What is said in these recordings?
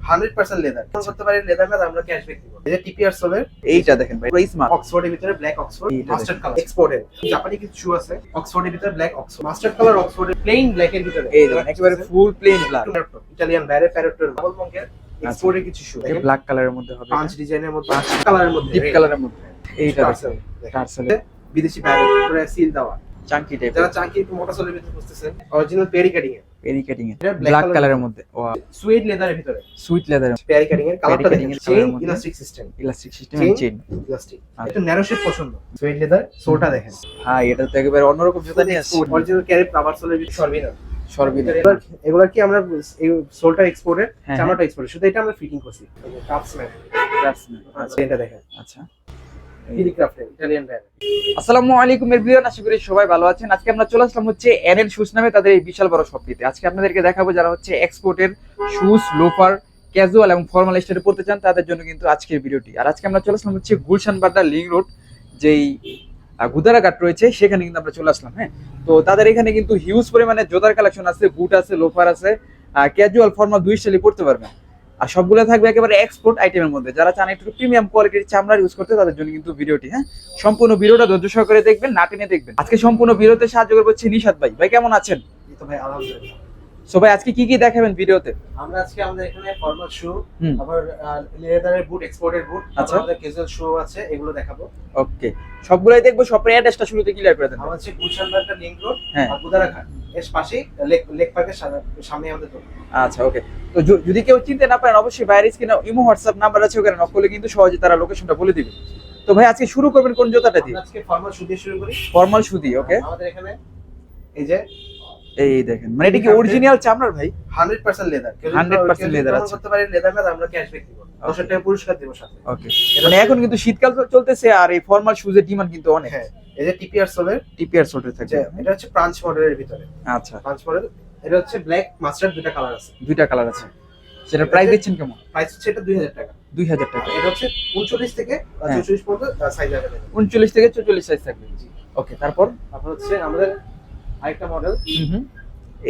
100% leather করতে পারি, leather না আমরা ক্যাশব্যাক দিব। এই যে টিপিআর সোলের এইটা দেখেন ভাই, পুরো স্মার্ট। অক্সফোর্ডের ভিতরে ব্ল্যাক অক্সফোর্ড এইটা মাস্টার্ড কালার এক্সপোর্টেড। জাপানি কিছু শু আছে অক্সফোর্ডের ভিতরে ব্ল্যাক অক্সফোর্ড মাস্টার্ড কালার অক্সফোর্ডের প্লেন ব্ল্যাক এর ভিতরে এই দেখেন একেবারে ফুল প্লেন ব্ল্যাক, ইতালিয়ান ব্যারে প্যারেটোর ডাবল মঙ্কের এক্সপোর্টের কিছু শু এই ব্ল্যাক কালারের মধ্যে হবে, পাঁচ ডিজাইনের মধ্যে, পাঁচ কালারের মধ্যে, ডিপ কালারের মধ্যে। এইটা টার্সেল দেখেন টার্সেল বিদেশি ব্যারে পুরো সিল দেওয়া। চাঙ্কি টাইপ, যারা চাঙ্কি একটু মোটা সোলের ভিতরে খুঁজতেছেন, অরিজিনাল পেরি কাটিং এর, পেরি কাটিং এ এটা ব্ল্যাক কালারের মধ্যে। ওয়াও, সুইড লেদারের ভিতরে, সুইট লেদার, পেরি কাটিং এর কালারটা দেখেন, কাটিং এর চেইন কালারের মধ্যে। Elastic system, elastic system and chain elastic একটু ন্যারো শেপ পছন্দ। সুইড লেদার সোলটা দেখেন, হ্যাঁ এটা তো একেবারে অন্যরকম জুতা নিয়ে আসছে। অরিজিনাল ক্যারেট রাবার সোলের ভিতরে সর্বিনা সর্বিনা, এগুলা কি আমরা এই সোলটা এক্সপোর্টের, হ্যাঁ, চামড়াটা এক্সপোর্টের, শুধু এটা আমরা ফিটিং করছি। ক্রাফটসম্যান, আচ্ছা এটা দেখেন, আচ্ছা। ফিলি ক্রাফটের ইতালিয়ান ব্র্যান্ড। আসসালামু আলাইকুম এভরিওয়ান, আশা করি সবাই ভালো আছেন। আজকে আমরা চলে আসলাম হচ্ছে এনএল শুজ নামে তাদের এই বিশাল বড় শপটিতে। আজকে আপনাদেরকে দেখাবো যারা হচ্ছে এক্সপোর্টের শুজ, লোফার, ক্যাজুয়াল এবং ফর্মাল স্টাইলে পড়তে চান তাদের জন্য কিন্তু আজকের ভিডিওটি। আর আজকে আমরা চলে আসলাম হচ্ছে গুলশান বাড্ডা লিং রোড, যেই গুদারাঘাট রয়েছে সেখানে কিন্তু আমরা চলে আসলাম। হ্যাঁ, তো তাদের এখানে কিন্তু হিউজ পরিমাণে জোতার কালেকশন আছে, বুট আছে, লোফার আছে, ক্যাজুয়াল ফর্মাল দুই স্টাইলে পড়তে পারবেন। আর সবগুলো থাকবে একেবারে এক্সপোর্ট আইটেমের মধ্যে। যারা চান একটু প্রিমিয়াম কোয়ালিটির চামড়া ইউজ করতে তাদের জন্য কিন্তু ভিডিওটি, হ্যাঁ, সম্পূর্ণ ভিডিওটা ধৈর্য সহকারে দেখবেন, না টেনে দেখবেন। আজকে সম্পূর্ণ ভিডিওতে সাহায্য করবে হচ্ছে নিশাদ ভাই। ভাই কেমন আছেন? এই তো ভাই আলহামদুলিল্লাহ। সো ভাই আজকে কি কি দেখাবেন ভিডিওতে? আমরা আজকে আমাদের এখানে ফর্মাল শু, হুম। আবার লেদারের বুট, এক্সপোর্টের বুট, আচ্ছা। তারপর আমাদের ক্যাজুয়াল শু আছে, এগুলো দেখাবো। ওকে, সবগুলাই দেখবো। সবের অ্যাড্রেসটা শুরুতে ক্লিয়ার করে দেন। আমার হচ্ছে গুলশান বাড্ডা লিং রোড হ্যাঁ। আর গুদারাঘাট এর পাশেই লেক পার্কের সামনে আমাদের দোকান। আচ্ছা ওকে, তো যদি কেউ চিনতে না পারেন অবশ্যই বাইরে স্ক্রিনে ইমো হোয়াটসঅ্যাপ নাম্বার আছে, ওখানে নক করলে কিন্তু সহজে তারা লোকেশনটা বলে দিবে। তো ভাই আজকে শুরু করবেন কোন জুতাটা দিয়ে? আমরা আজকে ফর্মাল শু দিয়ে শুরু করি। ফর্মাল শু দিয়ে, ওকে। আমাদের এখানে এই যে এই দেখেন, মানে এটা কি অরিজিনাল চামড়ার ভাই? 100% লেদার। 100% লেদার আছে। করতে পারি, লেদার না আমরা ক্যাশব্যাক দিব, 200 টাকা পুরস্কার দিব সাথে। ওকে, মানে এখন কিন্তু শীতকাল চলতেছে আর এই ফর্মাল শুজের ডিমান্ড কিন্তু অনেক। হ্যাঁ, এই যে টিপিআর সোলের, টিপিআর সোল্ডার থাকবে। এটা হচ্ছে পাঁচ মডেলের ভিতরে। আচ্ছা, পাঁচ মডেল, এটা হচ্ছে ব্ল্যাক মাস্টার্ড, দুটো কালার আছে, দুইটা কালার আছে। সেটা প্রাইস দিচ্ছেন কেমন? প্রাইস হচ্ছে এটা 2000 টাকা। 2000 টাকা। এটা হচ্ছে 39 থেকে হ্যাঁ। 44 পর্যন্ত সাইজ अवेलेबल। 39 থেকে 44 সাইজ থাকবে। ওকে, তারপর হচ্ছে আমাদের আরেকটা মডেল,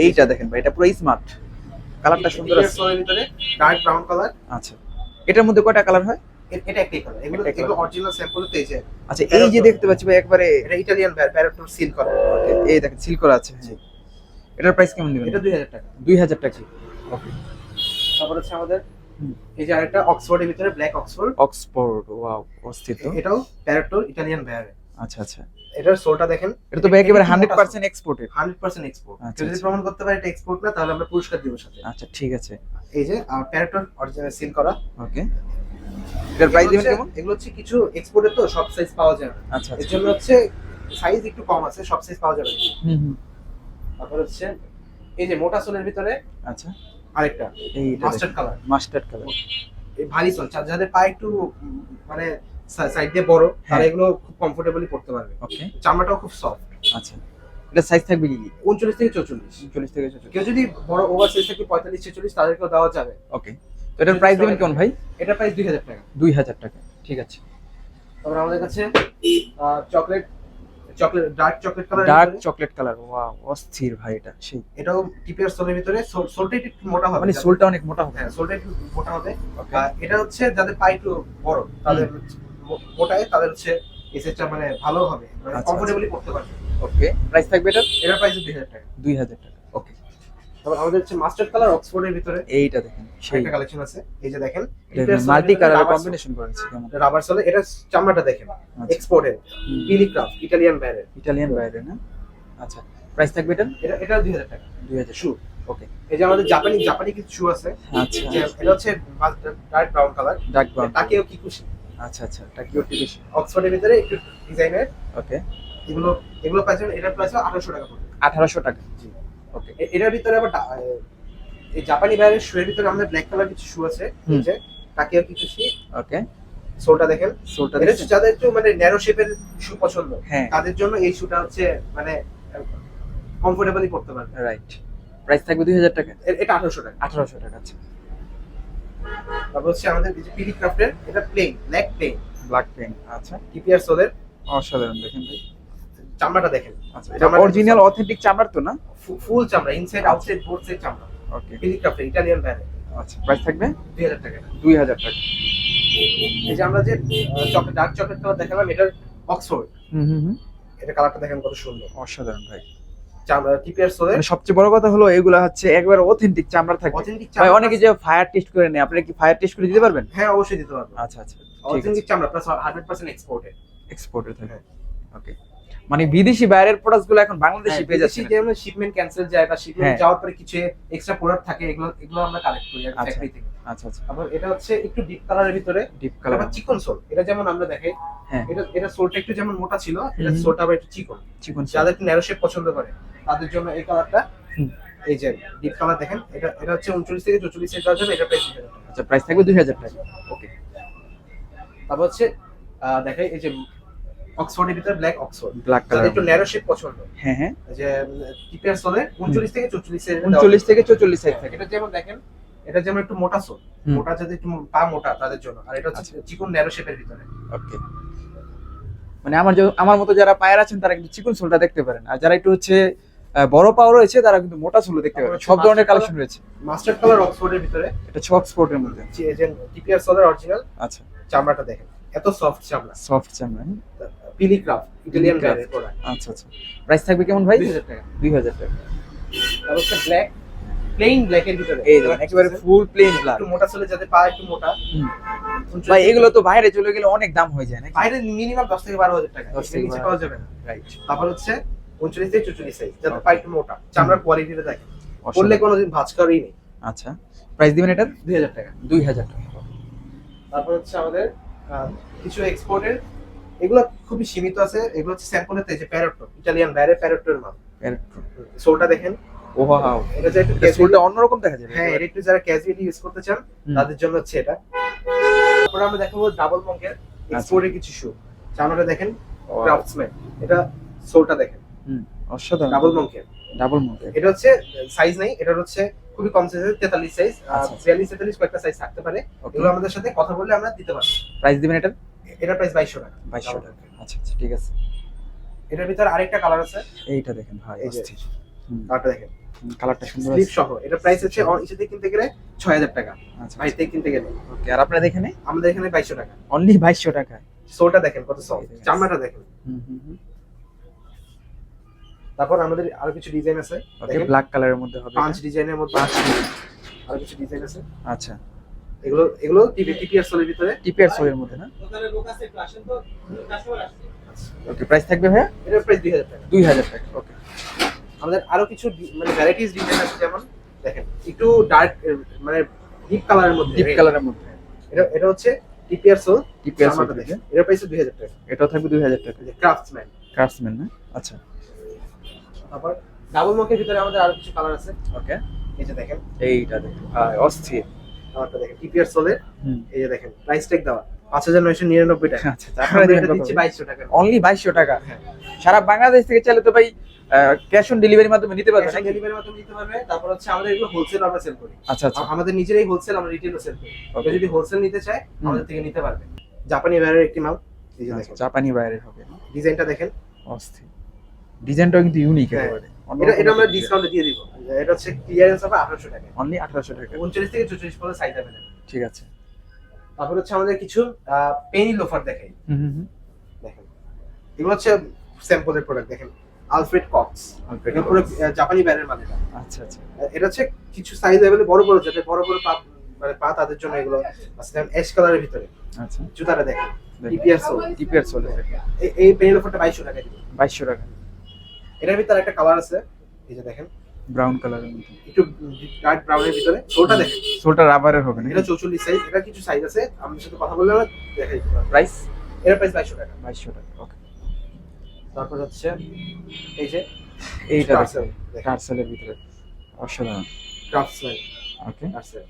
এইটা দেখেন ভাই, এটা পুরো স্মার্ট, কালারটা সুন্দর আছে। সোলের ভিতরে ডার্ক ব্রাউন কালার। আচ্ছা, এটার মধ্যে কয়টা কালার হয়? এটা একটাই কালার, এগুলো একটাই এগুলো colour। অরিজিনাল স্যাম্পল তো এই যে। আচ্ছা, এই যে দেখতে পাচ্ছি ভাই একবারে, এটা ইতালিয়ান প্যারেটোর সিল করা। এই দেখেন সিল করা আছে। হ্যাঁ, এটার প্রাইস কেমন দিবেন? এটা 2000 টাকা। 2000 টাকা। ওকে, তারপর হচ্ছে আমাদের এই যে আরেকটা অক্সফোর্ডের ভিতরে ব্ল্যাক অক্সফোর্ড। অক্সফোর্ড, ওয়াও, অস্থির তো। এটাও প্যারেটোর ইতালিয়ান ব্যারে। আচ্ছা আচ্ছা, এটার সোলটা দেখেন, এটা তো ভাই একেবারে 100% এক্সপোর্টেড। 100% এক্সপোর্ট। আচ্ছা, যদি আচ্ছা। প্রমাণ করতে পারে এটা এক্সপোর্ট না, তাহলে আমরা পুরস্কার দিব সাথে। আচ্ছা ঠিক আছে, এই যে প্যারেটোর অরিজিনাল সিল করা। ওকে। এটার প্রাইস দিবেন কেমন? এগুলো হচ্ছে কিছু এক্সপোর্টে তো সব সাইজ পাওয়া যায় না, আচ্ছা এর আচ্ছা। জন্য হচ্ছে সাইজ একটু কম আছে, সব সাইজ পাওয়া যাবে না। হুম। তারপর হচ্ছে এই যে মোটা সোলের ভিতরে আচ্ছা, আরেকটা এইটা মাস্টার্ড কালার। Mustard colour. এই ভারী সোল, যাদের পায়ে একটু মানে সাইড দিয়ে বড়, তারা হ্যাঁ। এগুলো খুব কমফোর্টেবলি পড়তে পারবে। ওকে, চামড়াটাও খুব সফট। আচ্ছা। এটা সাইজ থাকবে কি কি? 39 থেকে 44। 40 থেকে 44। কেউ যদি বড় ওভার সাইজ থাকে 45 46, তাদেরকেও দেওয়া যাবে। ওকে, তো এটার প্রাইস দিবেন কেমন ভাই? এটা প্রাইস 2000 টাকা। 2000 টাকা, ঠিক আছে। তারপর আমাদের কাছে chocolate dark chocolate colour. Dark chocolate colour, wow, অস্থির ভাই এটা সেই। এটাও টিপিআর সোলের ভিতরে, সোলটা একটু মোটা হবে, মানে সোলটা অনেক মোটা হবে। হ্যাঁ সোলটা একটু মোটা হবে। ওকে, এটা হচ্ছে যাদের পায়ে একটু বড়, তাদের মোটায় তাদের হচ্ছে এই সেটটা মানে ভালো হবে, মানে আচ্ছা, কমফোর্টেবলি পড়তে পারবে। ওকে, প্রাইস থাকবে এটা এটার প্রাইস 2000 টাকা। 2000 টাকা। ওকে, তারপর আমাদের হচ্ছে মাস্টার্ড কালার অক্সফোর্ডের ভিতরে এইটা দেখেন সেই একটা কালেকশন আছে। এই যে দেখেন মাল্টি কালার কম্বিনেশন করেছে কেমন। রাবার সোলে, এটা চামড়াটা দেখেন এক্সপোর্টের পিলি ক্রাফট ইতালিয়ান ব্র্যান্ড। ইটালিয়ান বাইরে না? আচ্ছা, প্রাইস থাকবে এটা এটা 2000 টাকা 2000 শু। ওকে, এই যে আমাদের জাপানি কিছু শু আছে। আচ্ছা, যে এটা হচ্ছে dark brown colour, dark brown. তাকেও কি খুশি। আচ্ছা আচ্ছা, এটা কি ওটি বেশি? অক্সফোর্ডের ভিতরে একটু ডিজাইনের। ওকে, এগুলো পাচ্ছেন, এটার প্রাইস 1800 টাকা পড়বে। 1800 টাকা। জি। ওকে, এটার ভিতরে আবার এই জাপানি ব্র্যান্ডের শু এর ভিতরে আমাদের ব্ল্যাক কালার কিছু শু আছে। এই যে তাকেও কি খুশি। ওকে, সোলটা দেখেন, সোলটা এটা হচ্ছে যাদের একটু মানে ন্যারো শেপের শু পছন্দ, হ্যাঁ, তাদের জন্য এই শুটা হচ্ছে মানে কমফোর্টেবলি পড়তে পারবে। রাইট। প্রাইস থাকবে 2000 টাকা। এটা 1800 টাকা। 1800 টাকা। আচ্ছা, তারপর হচ্ছে আমাদের এই যে পিলি ক্রাফটের, এটা plain black plain black pen. আচ্ছা, টিপিআর সোলের। অসাধারণ দেখেন ভাই। চামড়াটা দেখেন, আচ্ছা, এটা অরিজিনাল অথেন্টিক চামড়ার তো না? ফুল চামড়া, ইনসাইড আউটসাইড বোথ সাইড চামড়া। ওকে, পিলি ক্রাফটের ইতালিয়ান ব্র্যান্ড। আচ্ছা, প্রাইস থাকবে 2000 টাকা। 2000 টাকা। এই যে আমরা যে চকলেট ডার্ক চকলেট কালার দেখালাম, এটা অক্সফোর্ড। হুম। এটা কালারটা দেখেন কত সুন্দর। অসাধারণ ভাই। টিপিআর সোলে মানে সবচেয়ে বড় কথা হলো এগুলা হচ্ছে একবার অথেন্টিক চামড়া থাকবে। অথেন্টিক ভাই অনেকে যে ফায়ার টেস্ট করে নেয়, আপনি কি ফায়ার টেস্ট করে দিতে পারবেন? হ্যাঁ, অবশ্যই দিতে পারবো। আচ্ছা ঠিক আছে। অথেন্টিক চামড়া প্লাস 100% এক্সপোর্টেড। এক্সপোর্টের থাকে। ওকে। মানে বিদেশি বাইরের প্রোডাক্টগুলো এখন বাংলাদেশি পেয়ে যাচ্ছে। যেমন শিপমেন্ট ক্যান্সেল যায় বা শিপমেন্ট হ্যাঁ। যাওয়ার পরে কিছু এক্সট্রা প্রোডাক্ট থাকে, এগুলো আমরা কালেক্ট করি আচ্ছা। ফ্যাক্টরি থেকে। আচ্ছা। তারপর এটা হচ্ছে একটু ডিপ কালারের ভিতরে, ডিপ কালার। আবার চিকন সোল। এটা যেমন আমরা দেখাই, হ্যাঁ। এটা সোলটা একটু যেমন মোটা ছিল, এটা হুম। সোলটা আবার একটু চিকন। চিকন। যাদের একটু ন্যারো শেপ পছন্দ করে তাদের জন্য এই কালারটা। হুম। এই যে ডিপ কালার দেখেন, এটা হচ্ছে 39 থেকে 44 সাইজ দেওয়া যাবে। এটা প্রাইস 2000 টাকা। আচ্ছা, প্রাইস থাকবে 2000 টাকা। ওকে। তারপর হচ্ছে দেখাই এই যে অক্সফোর্ডের ভিতরে ব্ল্যাক অক্সফোর্ড, ব্ল্যাক যাদের কালার। একটু ন্যারো শেপ পছন্দ। হ্যাঁ। যে টিপিআর সোলে 39 থেকে 44 সাইজ। 39 থেকে 44 সাইজ থাকে। এটা যেমন দেখেন, এটা যেমন একটু মোটা সোল, হুম। মোটা যাদের একটু পা মোটা তাদের জন্য। আর এটা হচ্ছে চিকন ন্যারো শেপের ভিতরে। ওকে। মানে আমার মতো যারা পায়ের আছেন তারা কিন্তু চিকন সোলটা দেখতে পারেন, আর যারা একটু হচ্ছে বড় পাও রয়েছে তারা কিন্তু মোটা সোল দেখতে পারেন। সব ধরনের কালেকশন রয়েছে। মাস্টার্ড কালার অক্সফোর্ডের ভিতরে, এটা অক্সফোর্ডের মধ্যে। যে টিপিআর সোলের অরিজিনাল আচ্ছা। চামড়াটা দেখেন, এত সফট চামড়া। সফট চামড়া। পিলিক্রাফট ইতালিয়ান ব্র্যান্ডের প্রোডাক্ট। আচ্ছা। প্রাইস থাকবে কেমন ভাই? 2000 টাকা। 2000 টাকা। তারপর হচ্ছে ব্ল্যাক, প্লেন ব্ল্যাকের ভিতরে। এই দেখেন একেবারে ফুল প্লেন ব্ল্যাক। একটু মোটা সোলে, যাদের পা একটু মোটা। ভাই এগুলো তো বাইরে চলে গেলে অনেক দাম হয়ে যায় নাকি? বাইরে মিনিমাম 10 থেকে 12000 টাকা, 10 থেকে নিচে পাওয়া যাবে না। রাইট। তারপর হচ্ছে 39 থেকে 44 সাইজ, যাদের পা একটু মোটা। চামড়ার কোয়ালিটিটা দেখেন, অসাধারণ। পরলে কোনোদিন ভাঁজ করেই নেই। আচ্ছা, প্রাইস দিবেন এটার? 2000 টাকা। 2000 টাকা। তারপর হচ্ছে আমাদের কিছু এক্সপোর্টের, এগুলো খুবই সীমিত আছে। এগুলো হচ্ছে স্যাম্পলের, যে প্যারোটো, ইতালিয়ান ব্র্যান্ডের প্যারোটোর মাল। সোলটা দেখেন, ও ওয়াও, এটা যে একটু সোলটা অন্যরকম দেখা যায়। হ্যাঁ, এটা একটু যারা ক্যাজুয়ালি ইউজ করতে চান তাদের জন্য হচ্ছে এটা। তারপর আমরা দেখাবো ডাবল মঙ্কের এক্সপোর্টের কিছু শু। চামড়াটা দেখেন, ক্রাফটসম্যান। এটা সোলটা দেখেন, অসাধারণ। ডাবল মঙ্কের। ডাবল মঙ্কের। এটা হচ্ছে সাইজ নাই, এটা হচ্ছে খুবই কম সাইজের, 43 সাইজ। 42 43 কয়েকটা সাইজ থাকতে পারে। এগুলো আমাদের সাথে কথা বললে আমরা দিতে পারবো। প্রাইস দিবেন এটার? এটা প্রাইস 2200 টাকা। 2200 টাকা। আচ্ছা ঠিক আছে। এটার ভিতরে আরেকটা কালার আছে, এইটা দেখেন ভাই, এই যে অস্থির। কালারটা দেখেন, কালারটা সুন্দর স্লিপ আছে। সহ। এটা প্রাইস হচ্ছে ইসেতে কিনতে গেলে 6000 টাকা, আচ্ছা ভাইতে কিনতে গেলে। ওকে। আর আপনাদের এখানে? আমাদের এখানে 2200 টাকা। অনলি 2200 টাকা। সোলটা দেখেন কত সফট, চামড়াটা দেখেন। তারপর আমাদের আরো কিছু ডিজাইন আছে। ওকে, ব্ল্যাক কালারের মধ্যে হবে। 5 ডিজাইনের মধ্যে আরো কিছু ডিজাইন আছে। আচ্ছা, এগুলো টিপিআর সোলের ভিতরে, টিপিআর সোলের মধ্যে না? ওখানে লোক আছে, একটু আসেন তো, কাস্টমার আসছে। ওকে, প্রাইস থাকবে ভাইয়া? এটার প্রাইস 2000 টাকা। 2000 টাকা। ওকে। আমাদের আরো কিছু মানে ভ্যারাইটিস ডিজাইন আছে, যেমন দেখেন একটু ডার্ক মানে ডিপ কালারের মধ্যে। ডিপ কালারের মধ্যে। এটা হচ্ছে টিপিআর সোল। টিপিআর সোল দেখেন, এটার প্রাইস 2000 টাকা। এটাও থাকবে 2000 টাকা। ক্রাফটসম্যান। ক্রাফটসম্যান না? আচ্ছা। তারপর ডাবল মকের ভিতরে আমাদের আরো কিছু কালার আছে। ওকে, এই যে দেখেন, এইটা দেখেন ভাই, অস্থির। কালারটা দেখেন, টিপিআর সোলের। হুম। এই যে দেখেন, প্রাইস ট্যাগ দেওয়া 5999 টাকা। আচ্ছা, তারপরে এটা দিচ্ছি 2200 টাকা। অনলি 2200 টাকা। হ্যাঁ। সারা বাংলাদেশ থেকে চাইলে তো ভাই ক্যাশ অন ডেলিভারির মাধ্যমে নিতে পারবেন ক্যাশ অন নাকি? ডেলিভারির মাধ্যমে নিতে পারবে। তারপর হচ্ছে আমাদের এগুলো হোলসেল আমরা সেল করি। আচ্ছা। আমাদের নিজেরাই হোলসেল, আমরা রিটেলও সেল করি। Okay. যদি হোলসেল নিতে চায় আমাদের থেকে নিতে পারবে। জাপানি ব্র্যান্ডের একটি মাল। এই যে দেখেন, জাপানি বাইরের হবে। ডিজাইনটা দেখেন, অস্থির। ডিজাইনটাও কিন্তু ইউনিক হ্যাঁ। একেবারে। এটা আমরা ডিসকাউন্টে দিয়ে দিব। এটা হচ্ছে ক্লিয়ারেন্স হবে 1800 টাকা। অনলি 1800 টাকা। 39 থেকে 44 পর্যন্ত সাইজ अवेलेबल। ঠিক আছে। তারপর হচ্ছে আমাদের কিছু পেনি লোফার দেখাই। দেখেন, এগুলো হচ্ছে স্যাম্পলের প্রোডাক্ট। দেখেন, আলফ্রেড কক্স। এটা পুরো জাপানি ব্র্যান্ডের মাল। আচ্ছা। এটা হচ্ছে কিছু সাইজ अवेलेबल, বড় যাতে বড় পা মানে পা তাদের জন্য এগুলো আছে। অ্যাশ কালারের ভিতরে। আচ্ছা, জুতাটা দেখেন, টিপিআর সোল। TPR soul. এই পেনি লোফারটা 2200 টাকা দিব। 2200 টাকা। এটার ভিতরে একটা কালার আছে, এই যে দেখেন, ব্রাউন কালারের মধ্যে, একটু ডার্ক ব্রাউনের ভিতরে। সোলটা দেখেন, সোলটা রাবারের হবে না? এটা 44 সাইজ। এটা কিছু সাইজ আছে, আমাদের সাথে কথা বললে আমরা দেখাই দিতে পারবো। প্রাইস? এর প্রাইস 2200 টাকা। 2200 টাকা। ওকে। তারপর হচ্ছে এই যে এইটা টার্সেল, দেখেন, টার্সেলের ভিতরে অসাধারণ। ক্রাফটসম্যান ওকে। টার্সেল।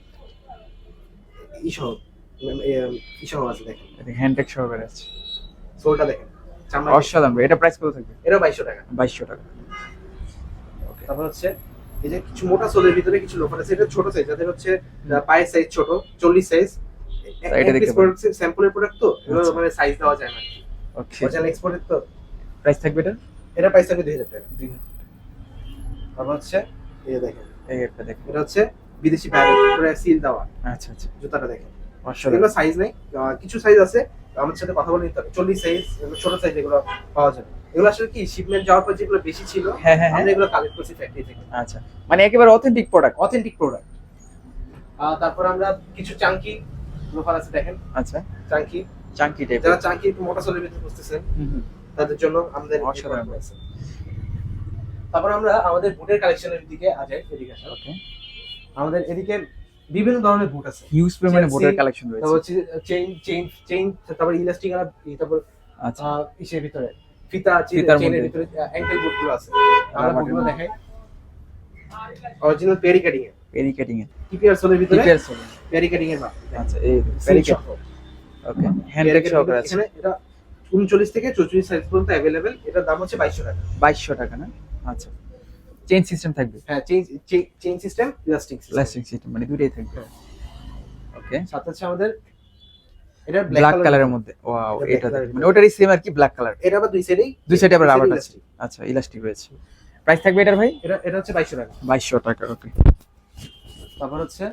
ইসহ আছে, দেখেন, এটা হ্যান্ডটেক সহকারে আছে। সোলটা দেখেন, চামড়া। অসাধারণ ভাই। এটা প্রাইস কত থাকবে? এটাও 2200 টাকা। 2200 টাকা। ওকে। তারপর হচ্ছে এই যে কিছু মোটা সোলের ভিতরে কিছু লোফার আছে। এটা ছোট সাইজ, যাদের হচ্ছে পায়ের সাইজ ছোট, 40 সাইজ। এটা দেখতে পারেন। স্যাম্পলের প্রোডাক্ট তো, এগুলো আচ্ছা। মানে সাইজ দেওয়া যায় না। ওকে। অরিজিনাল এক্সপোর্টেড তো। প্রাইস থাকবে এটা? এটা প্রাইস থাকবে 2000 টাকা। 2000 তারপর হচ্ছে এই যে দেখেন, এই একটা দেখেন। এটা হচ্ছে বিদেশি ব্র্যান্ডের পুরো সিল দেওয়া আচ্ছা আচ্ছা, জুতাটা দেখেন। অসাধারণ। এগুলো সাইজ নেই, কিছু সাইজ আছে, আমাদের সাথে কথা বলে নিতে হবে। 40 সাইজ, ছোট সাইজ এগুলো পাওয়া যাবে। এগুলো আসলে কি শিপমেন্ট যাওয়ার পর যেগুলো বেশি ছিল হ্যাঁ হ্যাঁ হ্যাঁ, আমরা এগুলো কালেক্ট করছি ফ্যাক্টরি থেকে। আচ্ছা, মানে একেবারে অথেন্টিক প্রোডাক্ট। Authentic product. তারপর আমরা কিছু চাঙ্কি লোফার আছে দেখেন, আচ্ছা, চাঙ্কি, চাঙ্কি টাইপ। যারা চাঙ্কি একটু মোটা সোলের ভিতরে খুঁজতেছেন তাদের জন্য আমাদের এই অসাধারণ। product আছে। তারপর আমরা আমাদের বুটের কালেকশনের দিকে যাই, এদিকে আসো। ওকে, আমাদের এদিকে বিভিন্ন ধরনের বুট আছে। হিউজ পরিমাণে Chelsea, বোটের কালেকশন তারপর রয়েছে। হচ্ছে চেইন, তারপর ইলাস্টিক আর তারপর আচ্ছা, ইসের ভিতরে ফিতা, ফিতার চেইনের মধ্যে। ভিতরে অ্যাঙ্কেল বুটগুলো আছে। আমরা রাবারের বুটগুলো মধ্যে। দেখাই। অরিজিনাল পেরি কাটিং এর, পেরি কাটিং এর, টিপিআর সোলের ভিতরে টিপিআর সোল। পেরি কাটিং এর মাপ। আচ্ছা, এই পেরি Seal কাটিং। সহ। ওকে, হ্যান্ড Pery টেক cutting সহকারে আছে। এখানে এটা 39 থেকে 44 সাইজ পর্যন্ত अवेलेबल। এটার দাম হচ্ছে 2200 টাকা। 2200 টাকা না? আচ্ছা, চেইন সিস্টেম থাকবে, হ্যাঁ, chain system, elastic system. Elastic system, মানে দুটোই থাকবে। ওকে, সাথে হচ্ছে আমাদের এটা ব্ল্যাক কালারের মধ্যে। ওয়াও, এটা black এটা colour এর মানে ওটারই সেম আর কি, ব্ল্যাক কালার। এটা আবার দুই সাইডেই, দুই সাইডে আবার রাবার আছে। elastic। আচ্ছা, ইলাস্টিক রয়েছে। প্রাইস থাকবে এটার ভাই? এটা হচ্ছে 2200 টাকা। 2200 টাকা। ওকে, তারপর হচ্ছে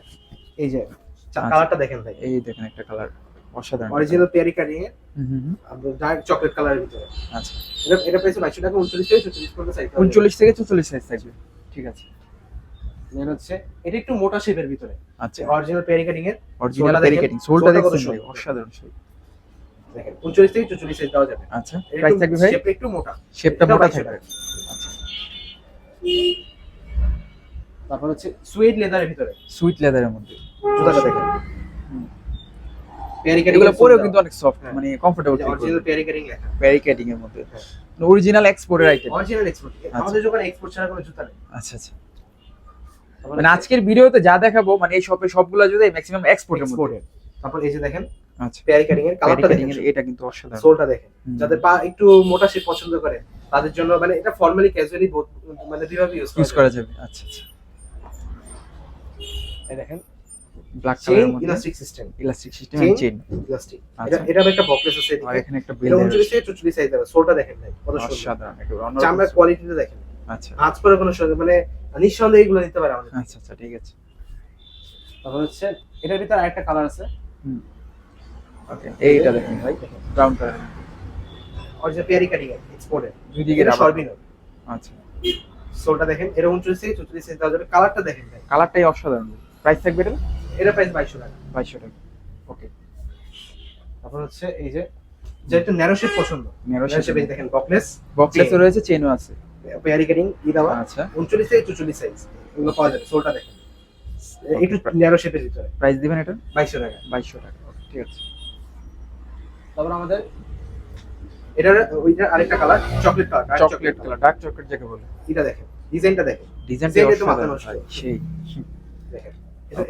এই যে আচ্ছা। কালারটা দেখেন ভাই, এই দেখেন একটা কালার, অসাধারণ। অরিজিনাল পেরি কাটিং এর হুম হুম হুম। আপনার ডার্ক চকলেট কালারের ভিতরে। আচ্ছা, এটা প্রাইস 2200 টাকা। 39 থেকে 44 পর্যন্ত সাইজ। 39 থেকে 44 সাইজ থাকবে। ঠিক আছে। মেন হচ্ছে এটা একটু মোটা শেপের ভিতরে, আচ্ছা, অরিজিনাল পেরি কাটিং এর। অরিজিনাল সোলটা পেরি দেখেন, কাটিং। সোলটা সোলটা কত দেখছেন ভাই, সুন্দর। অসাধারণ সোল। দেখেন 39 থেকে 44 সাইজ দেওয়া যাবে। আচ্ছা, প্রাইস থাকবে ভাই? শেপটা একটু মোটা, শেপটা এটা মোটা 2200 থাকবে। টাকা। তারপর হচ্ছে সুইড লেদারের ভিতরে সুইট লেদারের মধ্যে জুতাটা দেখেন, হুম। পেরি কাটিং এগুলো পরেও কিন্তু অনেক সফট, হ্যাঁ। মানে কমফোর্টেবল ফিল অরিজিনাল করবে। পেরি কাটিং লেখা। পেরি কাটিং এর মধ্যে, হ্যাঁ। অরিজিনাল এক্সপোর্টের আইটেম। Original export. আমাদের দোকানে এক্সপোর্ট ছাড়া কোনো জুতা নেই। আচ্ছা আচ্ছা, মানে আজকের ভিডিওতে যা দেখাবো মানে এই শপে সবগুলো যদি ম্যাক্সিমাম এক্সপোর্টের মধ্যে। এক্সপোর্টের। তারপর এই যে দেখেন আচ্ছা, পেরি কাটিং এর পেরি কালারটা কাটিং দেখেন, এর এটা কিন্তু অসাধারণ। সোলটা দেখেন। হুম। যাদের পা একটু মোটা শেপ পছন্দ করে তাদের জন্য মানে এটা ফর্মালি ক্যাজুয়ালি মানে দুইভাবে ইউজ করা যাবে। আচ্ছা আচ্ছা, এই দেখেন ব্ল্যাক চেইন কালারের মধ্যে elastic system, elastic system chain and chain. Elastic. আচ্ছা। এটা একটা বকলেস আছে আর এদিকে। এখানে একটা এটা বেল 39 থেকে 44 সাইজ দেবে। সোলটা দেখেন ভাই কত সুন্দর। অসাধারণ, একেবারে চামড়ার অন্যরকম। কোয়ালিটিটা দেখেন। আচ্ছা আজ পরে কোনো মানে নিঃসন্দেহে এগুলো নিতে পারে আমাদের। আচ্ছা আচ্ছা, ঠিক আছে। তারপর হচ্ছে এটার ভিতরে আরেকটা কালার আছে। হুম, ওকে, এইটা দেখেন ভাই, ব্রাউন কালার। অরিজিনাল পেরি কাটিং এর এক্সপোর্টের। দুই দিকে এটা রাবার। সর্বিনো। আচ্ছা, সোলটা দেখেন, এটা 39 থেকে 44 সাইজ দেওয়া যাবে। কালারটা দেখেন ভাই, কালারটাই অসাধারণ। প্রাইস থাকবে এটা? এটা প্রাইস 2200 টাকা। 2200 টাকা। ওকে, তারপর হচ্ছে এই যে একটু ন্যারো শেপ পছন্দ, ন্যারো ন্যারো শেপে শেপ দেখেন বকলেস, বক্সলেসও রয়েছে, চেইনও আছে। পেয়ারি কাটিং দেওয়া। আচ্ছা, 39 থেকে 44 সাইজ এগুলো পাওয়া যাবে। সোলটা দেখেন একটু ন্যারো শেপের ভিতরে। প্রাইস দিবেন এটা? 2200 টাকা। 2200 টাকা। ওকে, ঠিক আছে। তারপর আমাদের এটার ওইটা আরেকটা colour chocolate colour, chocolate colour, dark chocolate যাকে বলে। এটা দেখেন, ডিজাইনটা দেখেন, ডিজাইনটা ডিজাইনটা তো মাথা অসাধারণ নষ্ট। ভাই, সেই। দেখেন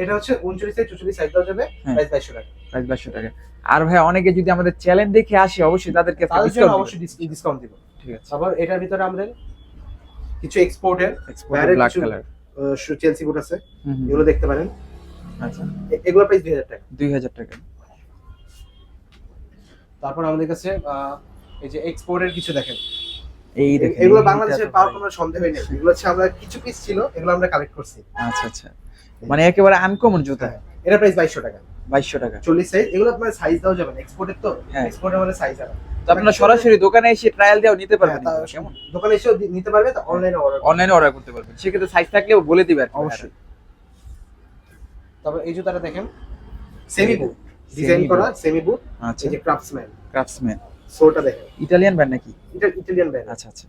এটা হচ্ছে 39 থেকে 44 সাইজ দেওয়া যাবে। হ্যাঁ। প্রাইস 2200 টাকা। প্রাইস 2200 টাকা। আর ভাই অনেকে যদি আমাদের চ্যানেল দেখে আসে অবশ্যই তাদেরকে একটা তাদের জন্য ডিসকাউন্ট অবশ্যই ডিসকাউন্ট দিব। ঠিক আছে। তারপর এটার ভিতরে আমাদের কিছু এক্সপোর্টের এক্সপোর্ট বাইরের ব্ল্যাক কিছু কালার। চেলসি বুট আছে, হুম হুম। এগুলো দেখতে পারেন। আচ্ছা, এগুলো প্রাইস 2000 টাকা। 2000 টাকা। তারপর আমাদের কাছে এই যে এক্সপোর্টের কিছু দেখেন, এই দেখেন, এগুলো এইটা বাংলাদেশে তো পাওয়ার ভাই। কোনো সন্দেহই নেই। এগুলো হচ্ছে আমরা কিছু পিস ছিল, এগুলো আমরা কালেক্ট করছি। আচ্ছা আচ্ছা, মানে একেবারে আনকমন জুতা। হ্যাঁ, এটা প্রাইস 2200 টাকা। 2200 টাকা। 40 সাইজ। এগুলো আপনার সাইজ দাও যাবে না, এক্সপোর্টের তো। হ্যাঁ। এক্সপোর্টের মানে সাইজ আছে। তো আপনারা সরাসরি দোকানে এসে ট্রায়াল দিয়েও নিতে পারবেন, কেমন? দোকানে এসেও নিতে পারবে, তো অনলাইনে অর্ডার। অনলাইনে অর্ডার করতে পারবেন, সেক্ষেত্রে সাইজ থাকলেও বলে দিবে আর কি। অবশ্যই। তারপর এই জুতাটা দেখেন, সেমি বুট, ডিজাইন Semi করা boot। সেমি বুট। আচ্ছা, এই যে ক্রাফটসম্যান, ক্রাফটসম্যান, সোলটা দেখেন, ইতালিয়ান ব্র্যান্ড নাকি? এটা ইতালিয়ান ব্র্যান্ড। আচ্ছা আচ্ছা,